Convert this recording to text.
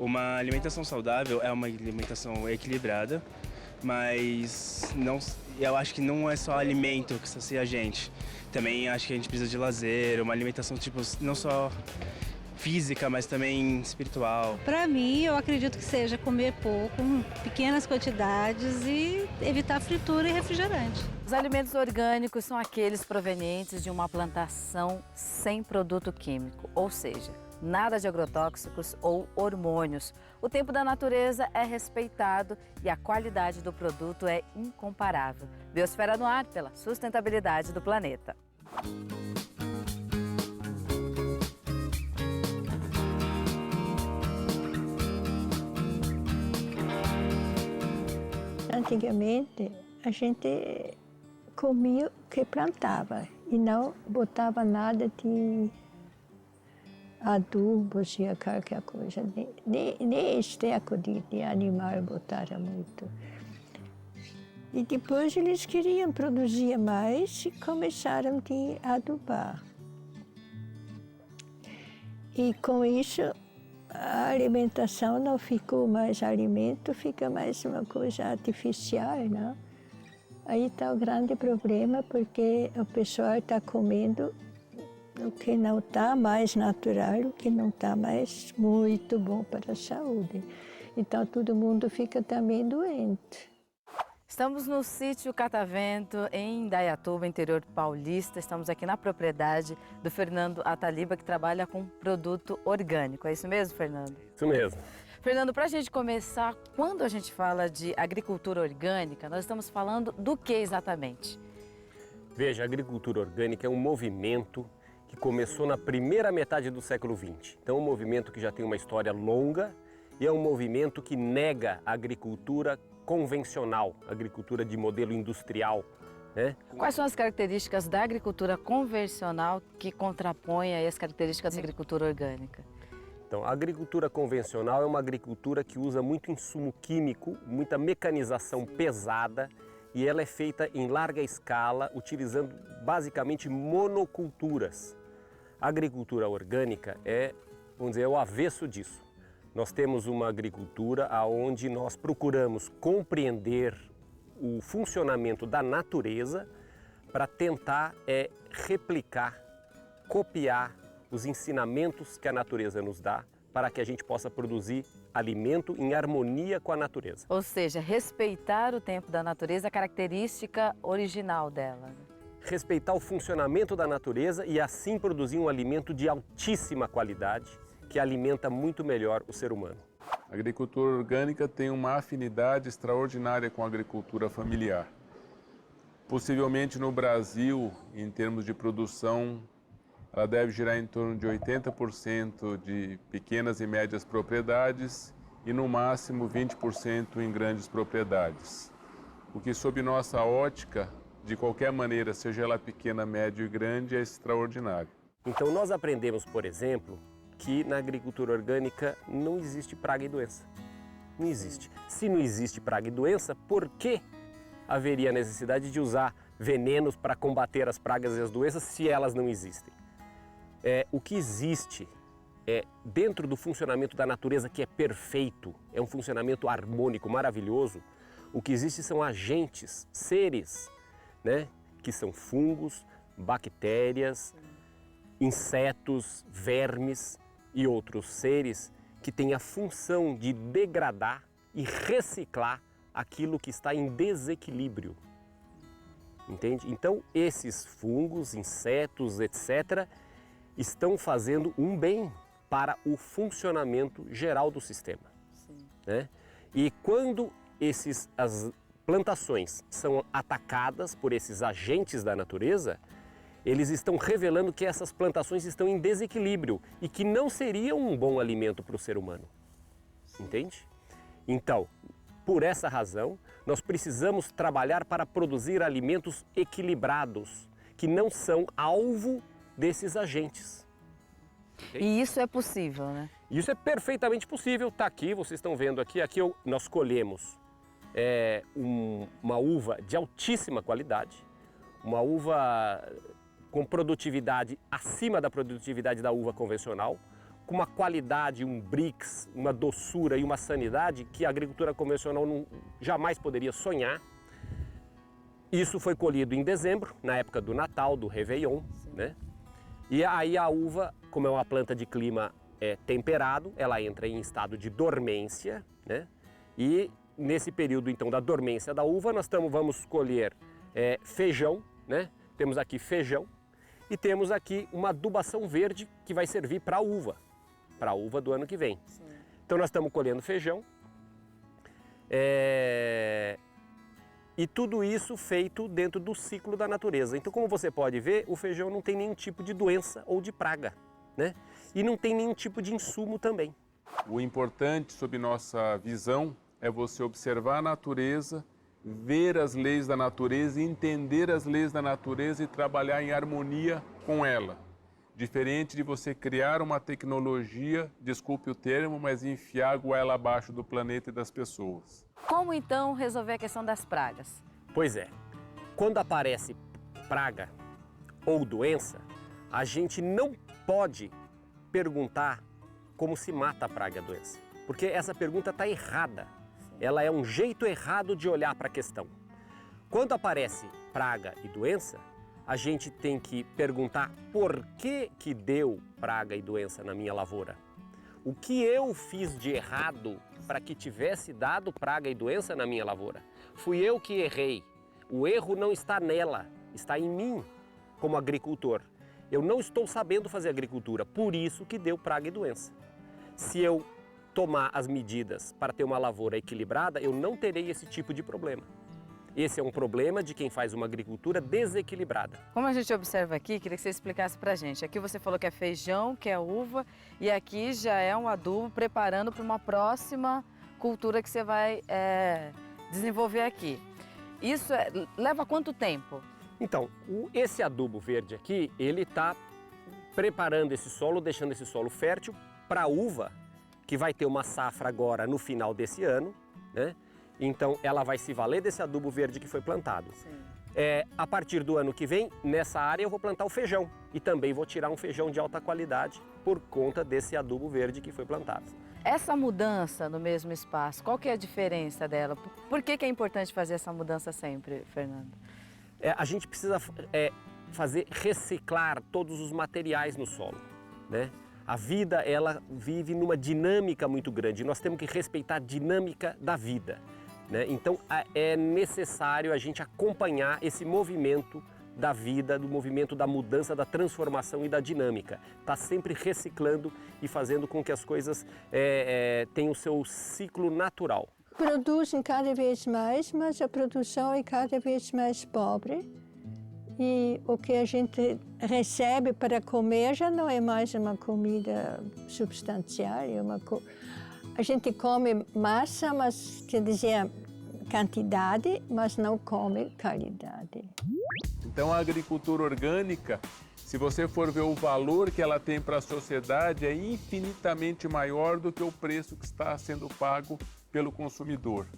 Uma alimentação saudável é uma alimentação equilibrada, mas eu acho que não é só alimento que sacia a gente. Também acho que a gente precisa de lazer, uma alimentação tipo não só física, mas também espiritual. Para mim, eu acredito que seja comer pouco, pequenas quantidades e evitar fritura e refrigerante. Os alimentos orgânicos são aqueles provenientes de uma plantação sem produto químico, ou seja, nada de agrotóxicos ou hormônios. O tempo da natureza é respeitado e a qualidade do produto é incomparável. Biosfera no ar pela sustentabilidade do planeta. Antigamente, a gente comia o que plantava e não botava nada de adubos e qualquer coisa. Nem esterco de animal botaram muito. E depois eles queriam produzir mais e começaram a adubar. E com isso, a alimentação não ficou mais alimento, fica mais uma coisa artificial, né? Aí está o grande problema, porque o pessoal está comendo o que não está mais natural, o que não está mais muito bom para a saúde. Então todo mundo fica também doente. Estamos no sítio Catavento, em Indaiatuba, interior paulista. Estamos aqui na propriedade do Fernando Ataliba, que trabalha com produto orgânico. É isso mesmo, Fernando? Isso mesmo. Fernando, para a gente começar, quando a gente fala de agricultura orgânica, nós estamos falando do que exatamente? Veja, a agricultura orgânica é um movimento que começou na primeira metade do século XX. Então, é um movimento que já tem uma história longa e é um movimento que nega a agricultura convencional, agricultura de modelo industrial, né? Quais são as características da agricultura convencional que contrapõem as características da agricultura orgânica? Então, a agricultura convencional é uma agricultura que usa muito insumo químico, muita mecanização pesada, e ela é feita em larga escala, utilizando basicamente monoculturas. A agricultura orgânica é, vamos dizer, o avesso disso. Nós temos uma agricultura onde nós procuramos compreender o funcionamento da natureza para tentar replicar, copiar os ensinamentos que a natureza nos dá para que a gente possa produzir alimento em harmonia com a natureza. Ou seja, respeitar o tempo da natureza, a característica original dela. Respeitar o funcionamento da natureza e assim produzir um alimento de altíssima qualidade, que alimenta muito melhor o ser humano. A agricultura orgânica tem uma afinidade extraordinária com a agricultura familiar. Possivelmente no Brasil, em termos de produção, ela deve girar em torno de 80% de pequenas e médias propriedades e no máximo 20% em grandes propriedades. O que, sob nossa ótica, de qualquer maneira, seja ela pequena, média e grande, é extraordinário. Então nós aprendemos, por exemplo, que na agricultura orgânica não existe praga e doença. Não existe. Se não existe praga e doença, por que haveria necessidade de usar venenos para combater as pragas e as doenças se elas não existem? O que existe dentro do funcionamento da natureza, que é perfeito, é um funcionamento harmônico, maravilhoso. O que existe são agentes, seres, né, que são fungos, bactérias, insetos, vermes e outros seres que têm a função de degradar e reciclar aquilo que está em desequilíbrio. Entende? Então, esses fungos, insetos, etc., estão fazendo um bem para o funcionamento geral do sistema. Né? E quando as plantações são atacadas por esses agentes da natureza, eles estão revelando que essas plantações estão em desequilíbrio e que não seriam um bom alimento para o ser humano. Entende? Então, por essa razão, nós precisamos trabalhar para produzir alimentos equilibrados, que não são alvo desses agentes. E isso é possível, né? Isso é perfeitamente possível. Está aqui, vocês estão vendo aqui. Aqui nós colhemos uma uva de altíssima qualidade, uma uva com produtividade acima da produtividade da uva convencional, com uma qualidade, um Brix, uma doçura e uma sanidade que a agricultura convencional jamais poderia sonhar. Isso foi colhido em dezembro, na época do Natal, do Réveillon, né? E aí a uva, como é uma planta de clima temperado, ela entra em estado de dormência, né? E nesse período então da dormência da uva, nós vamos colher feijão, né? Temos aqui feijão e temos aqui uma adubação verde que vai servir para a uva do ano que vem. Sim. Então nós estamos colhendo feijão. E tudo isso feito dentro do ciclo da natureza. Então, como você pode ver, o feijão não tem nenhum tipo de doença ou de praga, né? E não tem nenhum tipo de insumo também. O importante, sob nossa visão, é você observar a natureza, ver as leis da natureza, entender as leis da natureza e trabalhar em harmonia com ela. Diferente de você criar uma tecnologia, desculpe o termo, mas enfiar a goela abaixo do planeta e das pessoas. Como então resolver a questão das pragas? Pois é, quando aparece praga ou doença, a gente não pode perguntar como se mata a praga e a doença, porque essa pergunta está errada. Ela é um jeito errado de olhar para a questão. Quando aparece praga e doença, a gente tem que perguntar por que deu praga e doença na minha lavoura. O que eu fiz de errado para que tivesse dado praga e doença na minha lavoura? Fui eu que errei. O erro não está nela, está em mim como agricultor. Eu não estou sabendo fazer agricultura, por isso que deu praga e doença. Se eu tomar as medidas para ter uma lavoura equilibrada, eu não terei esse tipo de problema. Esse é um problema de quem faz uma agricultura desequilibrada. Como a gente observa aqui, queria que você explicasse pra gente. Aqui você falou que é feijão, que é uva, e aqui já é um adubo preparando para uma próxima cultura que você vai desenvolver aqui. Isso leva quanto tempo? Então, esse adubo verde aqui, ele está preparando esse solo, deixando esse solo fértil para a uva, que vai ter uma safra agora no final desse ano, né? Então, ela vai se valer desse adubo verde que foi plantado. A partir do ano que vem, nessa área eu vou plantar o feijão. E também vou tirar um feijão de alta qualidade por conta desse adubo verde que foi plantado. Essa mudança no mesmo espaço, qual que é a diferença dela? Por que é importante fazer essa mudança sempre, Fernando? A gente precisa reciclar todos os materiais no solo, né? A vida, ela vive numa dinâmica muito grande. Nós temos que respeitar a dinâmica da vida, né? Então, é necessário a gente acompanhar esse movimento da vida, do movimento da mudança, da transformação e da dinâmica. Está sempre reciclando e fazendo com que as coisas tenham o seu ciclo natural. Produzem cada vez mais, mas a produção é cada vez mais pobre. E o que a gente recebe para comer já não é mais uma comida substancial. A gente come massa, mas quer dizer quantidade, mas não come qualidade. Então a agricultura orgânica, se você for ver o valor que ela tem para a sociedade, é infinitamente maior do que o preço que está sendo pago pelo consumidor.